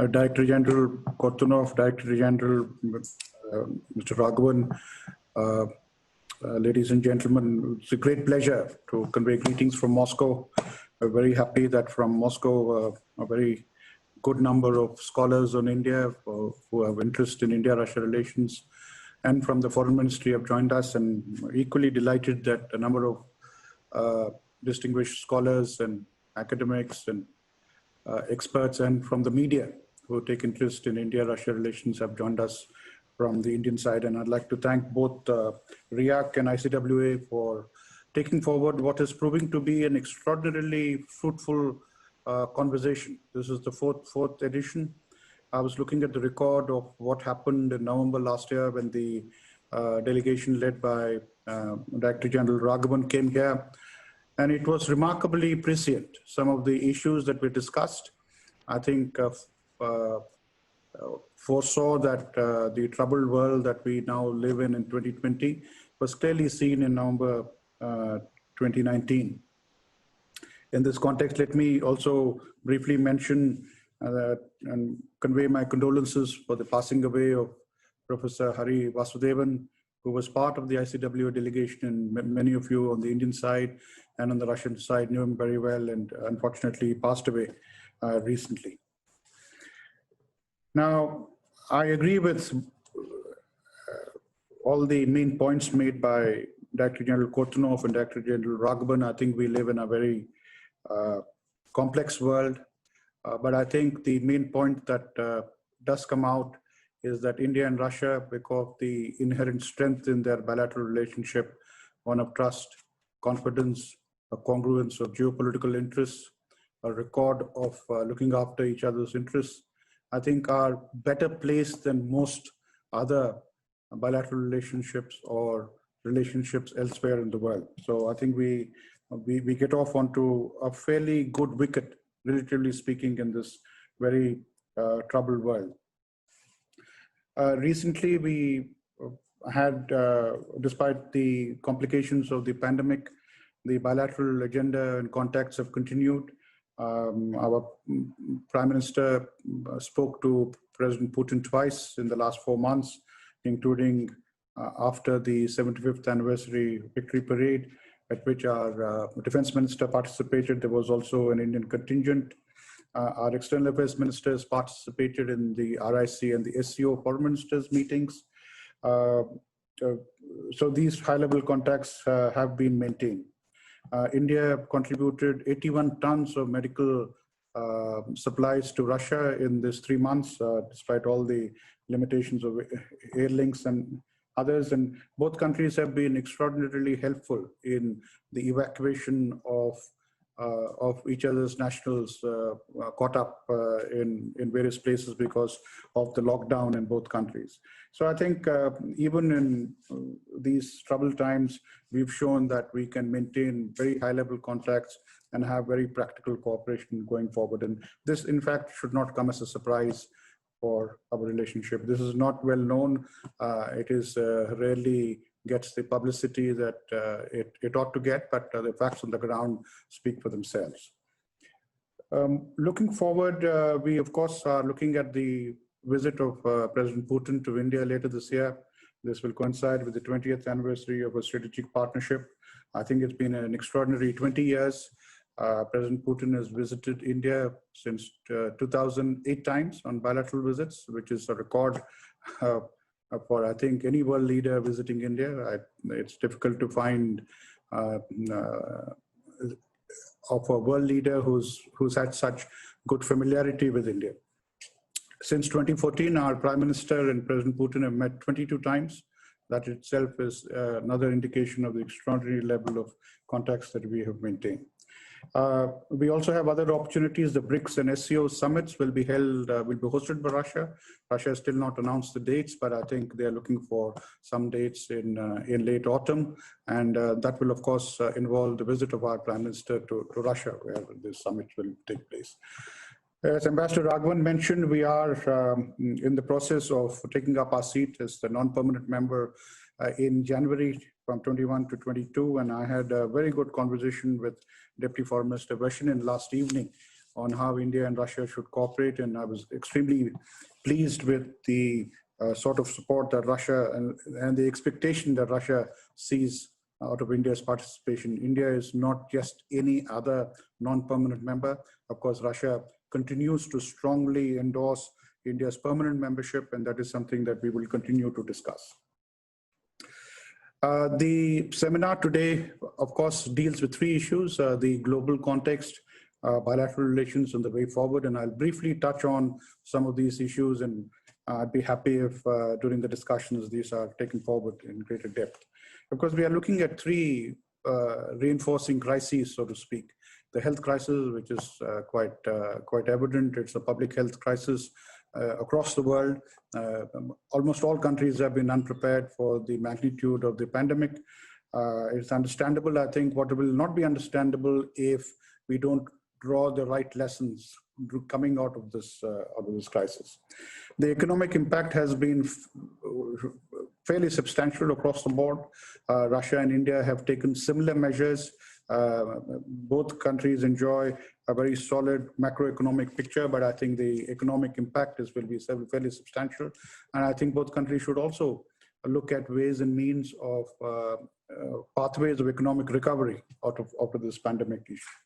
Director General Kortunov, Director General Mr. Raghavan, ladies and gentlemen, it's a great pleasure to convey greetings from Moscow. We're very happy that from Moscow, a very good number of scholars on India who have interest in India-Russia relations and from the Foreign Ministry have joined us, and equally delighted that a number of distinguished scholars and academics and experts and from the media who take interest in India-Russia relations have joined us from the Indian side. And I'd like to thank both RIAC and ICWA for taking forward what is proving to be an extraordinarily fruitful conversation. This is the fourth edition. I was looking at the record of what happened in November last year when the delegation led by Director General Raghavan came here. And it was remarkably prescient. Some of the issues that we discussed, I think, foresaw that the troubled world that we now live in 2020 was clearly seen in November 2019. In this context, let me also briefly mention and convey my condolences for the passing away of Professor Hari Vasudevan, who was part of the ICWA delegation, and many of you on the Indian side and on the Russian side knew him very well, and unfortunately passed away recently. Now, I agree with all the main points made by Director General Kortunov and Director General Raghavan. I think we live in a very complex world, but I think the main point that does come out is that India and Russia, because of the inherent strength in their bilateral relationship, one of trust, confidence, a congruence of geopolitical interests, a record of looking after each other's interests, I think are better placed than most other bilateral relationships or relationships elsewhere in the world. So I think we get off onto a fairly good wicket, relatively speaking, in this very troubled world. Recently, we had, despite the complications of the pandemic, the bilateral agenda and contacts have continued. Our Prime Minister spoke to President Putin twice in the last 4 months, including after the 75th anniversary victory parade, at which our Defense Minister participated. There was also an Indian contingent. Our External Affairs Ministers participated in the RIC and the SCO Foreign Ministers meetings. So these high-level contacts have been maintained. India contributed 81 tons of medical supplies to Russia in these 3 months, despite all the limitations of air links and others. And both countries have been extraordinarily helpful in the evacuation of each other's nationals caught up in various places because of the lockdown in both countries. So I think even in these troubled times, we've shown that we can maintain very high-level contacts and have very practical cooperation going forward. And this, in fact, should not come as a surprise for our relationship. This is not well known. It is rarely gets the publicity that it ought to get, but the facts on the ground speak for themselves. Looking forward, we of course are looking at the visit of President Putin to India later this year. This will coincide with the 20th anniversary of a strategic partnership. I think it's been an extraordinary 20 years. President Putin has visited India since 2008 times on bilateral visits, which is a record for, I think, any world leader visiting India. It's difficult to find of a world leader who's had such good familiarity with India. Since 2014, our Prime Minister and President Putin have met 22 times. That itself is another indication of the extraordinary level of contacts that we have maintained. We also have other opportunities. The BRICS and SCO summits will be held, will be hosted by Russia. Russia has still not announced the dates, but I think they are looking for some dates in late autumn. And that will, of course, involve the visit of our Prime Minister to Russia, where this summit will take place. As Ambassador Raghavan mentioned, we are in the process of taking up our seat as the non-permanent member in January from 21 to 22, and I had a very good conversation with Deputy Foreign Minister Vashinin last evening on how India and Russia should cooperate, and I was extremely pleased with the sort of support that Russia and the expectation that Russia sees out of India's participation. India is not just any other non-permanent member. Of course, Russia continues to strongly endorse India's permanent membership, and that is something that we will continue to discuss. The seminar today, of course, deals with three issues: the global context, bilateral relations, and the way forward. And I'll briefly touch on some of these issues, and I'd be happy if during the discussions these are taken forward in greater depth. Because we are looking at three reinforcing crises, so to speak. The health crisis, which is quite evident. It's a public health crisis across the world. Almost all countries have been unprepared for the magnitude of the pandemic. It's understandable. I think what will not be understandable if we don't draw the right lessons coming out of this crisis. The economic impact has been fairly substantial across the board. Russia and India have taken similar measures. Both countries enjoy a very solid macroeconomic picture, but I think the economic impact will be fairly substantial. And I think both countries should also look at ways and means of pathways of economic recovery out of this pandemic issue.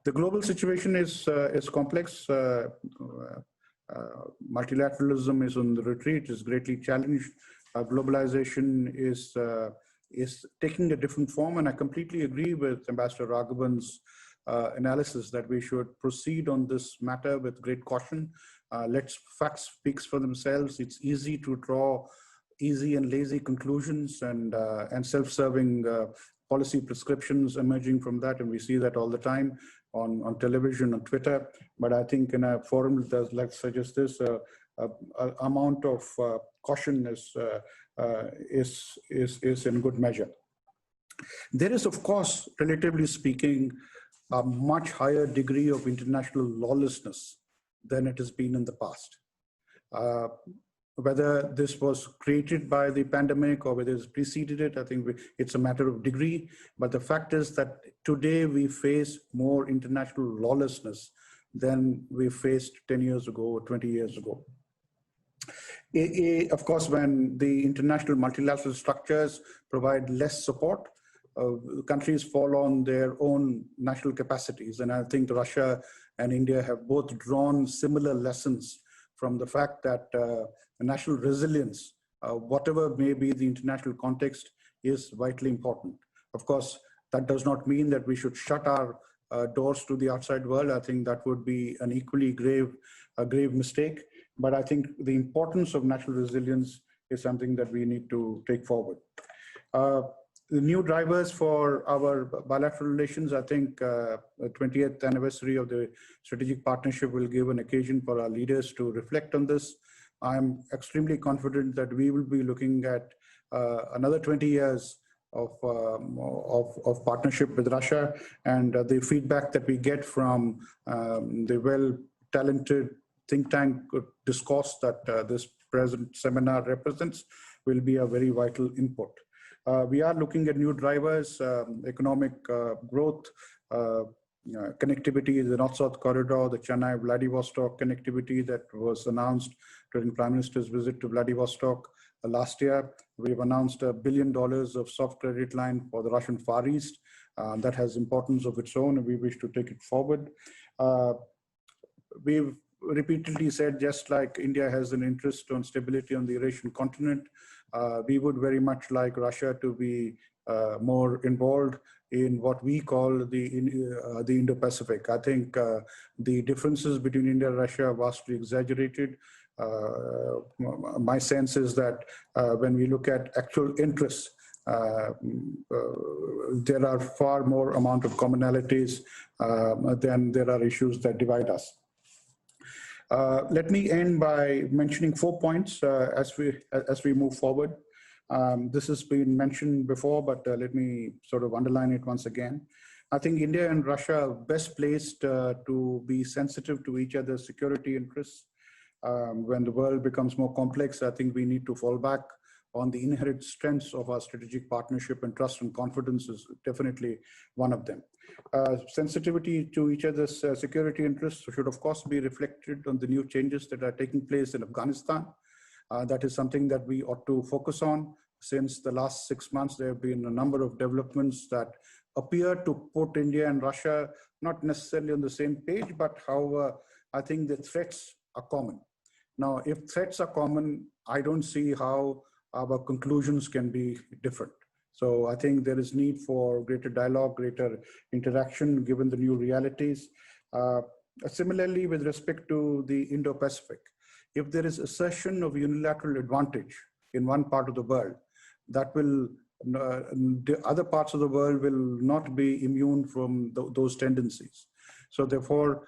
The global situation is complex. Multilateralism is on the retreat, is greatly challenged. Globalization is taking a different form, and I completely agree with Ambassador Raghavan's analysis that we should proceed on this matter with great caution. Let facts speak for themselves. It's easy to draw easy and lazy conclusions and self-serving policy prescriptions emerging from that, and we see that all the time on television, on Twitter. But I think in a forum like such as this, amount of caution is in good measure. There is, of course, relatively speaking, a much higher degree of international lawlessness than it has been in the past. Whether this was created by the pandemic or whether it's preceded it, I think it's a matter of degree. But the fact is that today we face more international lawlessness than we faced 10 years ago or 20 years ago. Of course, when the international multilateral structures provide less support, countries fall on their own national capacities. And I think Russia and India have both drawn similar lessons from the fact that national resilience, whatever may be the international context, is vitally important. Of course, that does not mean that we should shut our doors to the outside world. I think that would be an equally grave mistake. But I think the importance of national resilience is something that we need to take forward. The new drivers for our bilateral relations, I think the 20th anniversary of the strategic partnership will give an occasion for our leaders to reflect on this. I'm extremely confident that we will be looking at another 20 years of partnership with Russia, and the feedback that we get from the well-talented think tank discourse that this present seminar represents will be a very vital input. We are looking at new drivers, economic growth, connectivity, the North-South corridor, the Chennai-Vladivostok connectivity that was announced during Prime Minister's visit to Vladivostok last year. We've announced $1 billion of soft credit line for the Russian Far East. That has importance of its own, and we wish to take it forward. We've repeatedly said, just like India has an interest on stability on the Eurasian continent, we would very much like Russia to be more involved in what we call the Indo-Pacific. I think the differences between India and Russia are vastly exaggerated. My sense is that when we look at actual interests, there are far more amount of commonalities than there are issues that divide us. Let me end by mentioning 4 points as we move forward. This has been mentioned before, but let me sort of underline it once again. I think India and Russia are best placed to be sensitive to each other's security interests. When the world becomes more complex, I think we need to fall back on the inherent strengths of our strategic partnership, and trust and confidence is definitely one of them. Sensitivity to each other's security interests should, of course, be reflected on the new changes that are taking place in Afghanistan. That is something that we ought to focus on. Since the last 6 months, there have been a number of developments that appear to put India and Russia not necessarily on the same page, but however, I think the threats are common. Now, if threats are common, I don't see how our conclusions can be different. So I think there is need for greater dialogue, greater interaction, given the new realities. Similarly, with respect to the Indo-Pacific, if there is assertion of unilateral advantage in one part of the world, that will, the other parts of the world will not be immune from those tendencies. So therefore,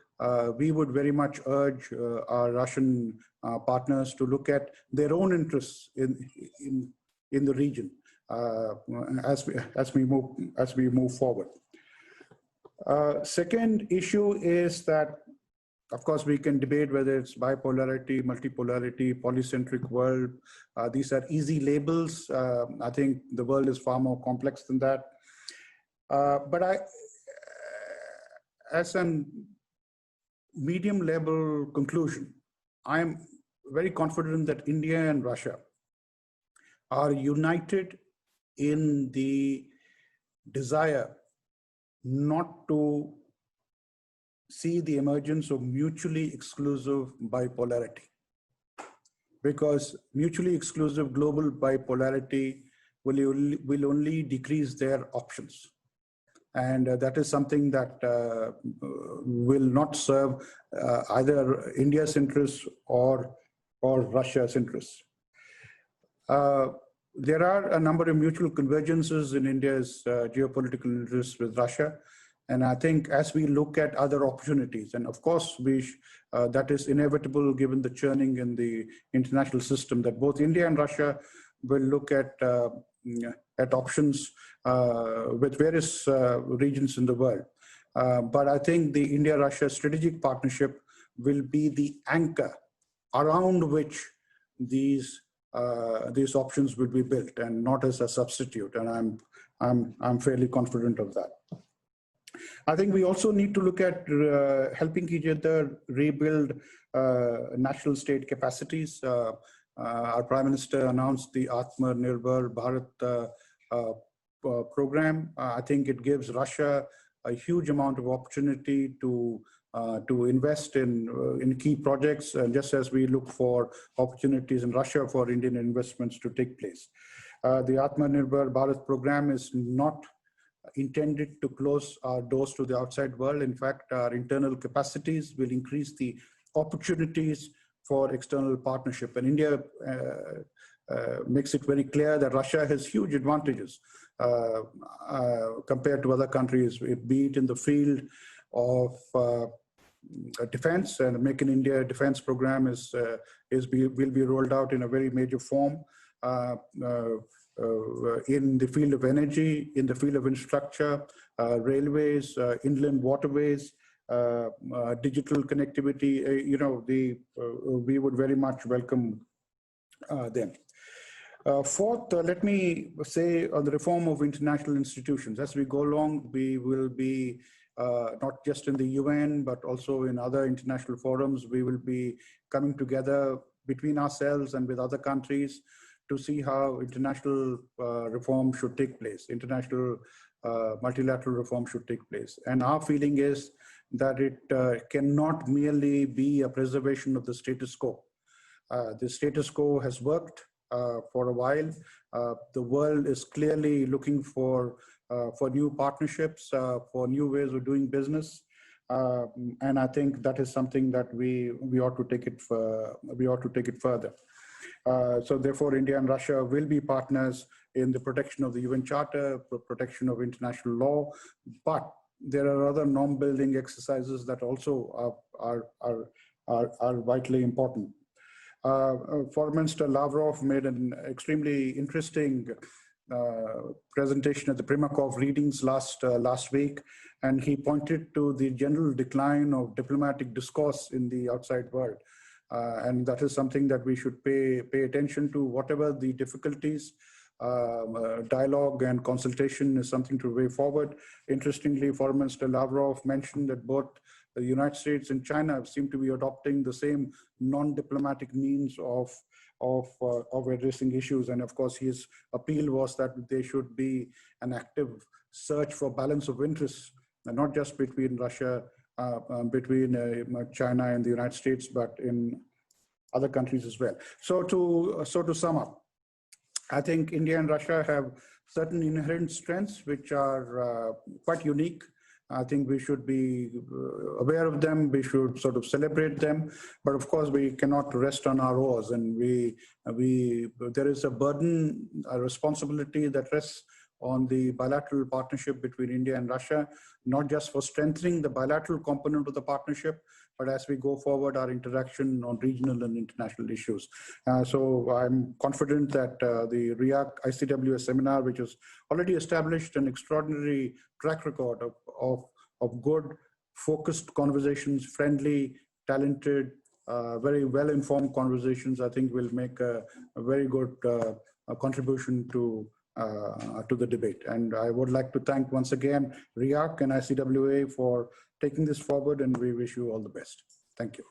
we would very much urge our Russian partners to look at their own interests in the region as we move forward. Second issue is that, of course, we can debate whether it's bipolarity, multipolarity, polycentric world. These are easy labels. I think the world is far more complex than that. But as a medium level conclusion, I'm very confident that India and Russia are united in the desire not to see the emergence of mutually exclusive bipolarity, because mutually exclusive global bipolarity will only decrease their options. And that is something that will not serve either India's interests or Russia's interests. There are a number of mutual convergences in India's geopolitical interests with Russia. And I think as we look at other opportunities, and of course, that is inevitable given the churning in the international system, that both India and Russia will look at options with various regions in the world. But I think the India-Russia strategic partnership will be the anchor around which these options will be built, and not as a substitute. And I'm fairly confident of that. I think we also need to look at helping each other rebuild national state capacities. Our Prime Minister announced the Atmanirbhar Bharat program. I think it gives Russia a huge amount of opportunity to invest in key projects, just as we look for opportunities in Russia for Indian investments to take place. The Atmanirbhar Bharat program is not intended to close our doors to the outside world. In fact, our internal capacities will increase the opportunities for external partnership. And India makes it very clear that Russia has huge advantages compared to other countries, be it in the field of defense, and Make in India defense program will be rolled out in a very major form. In the field of energy, in the field of infrastructure, railways, inland waterways, digital connectivity, we would very much welcome them. Fourth, let me say on the reform of international institutions. As we go along, we will be not just in the UN, but also in other international forums. We will be coming together between ourselves and with other countries to see how international reform should take place, international multilateral reform should take place. And our feeling is that it cannot merely be a preservation of the status quo. The status quo has worked for a while. The world is clearly looking for new partnerships, for new ways of doing business. And I think that is something that we ought to take it further. So therefore, India and Russia will be partners in the protection of the UN Charter, protection of international law, but there are other norm-building exercises that also are vitally important. Foreign Minister Lavrov made an extremely interesting presentation at the Primakov readings last week, and he pointed to the general decline of diplomatic discourse in the outside world. and that is something that we should pay attention to. Whatever the difficulties, dialogue and consultation is something to way forward. Interestingly, Foreign Minister Lavrov mentioned that both the United States and China seem to be adopting the same non-diplomatic means of addressing issues. And of course, his appeal was that there should be an active search for balance of interests, and not just between Russia, between China and the United States, but in other countries as well. So to sum up, I think India and Russia have certain inherent strengths which are quite unique. I think we should be aware of them. We should sort of celebrate them. But of course, we cannot rest on our oars. And there is a burden, a responsibility that rests on the bilateral partnership between India and Russia, not just for strengthening the bilateral component of the partnership, but as we go forward, our interaction on regional and international issues. So I'm confident that the RIAC ICWA seminar, which has already established an extraordinary track record of good, focused conversations, friendly, talented, very well-informed conversations, I think will make a very good contribution to the debate. And I would like to thank once again RIAC and ICWA for taking this forward, and we wish you all the best. Thank you.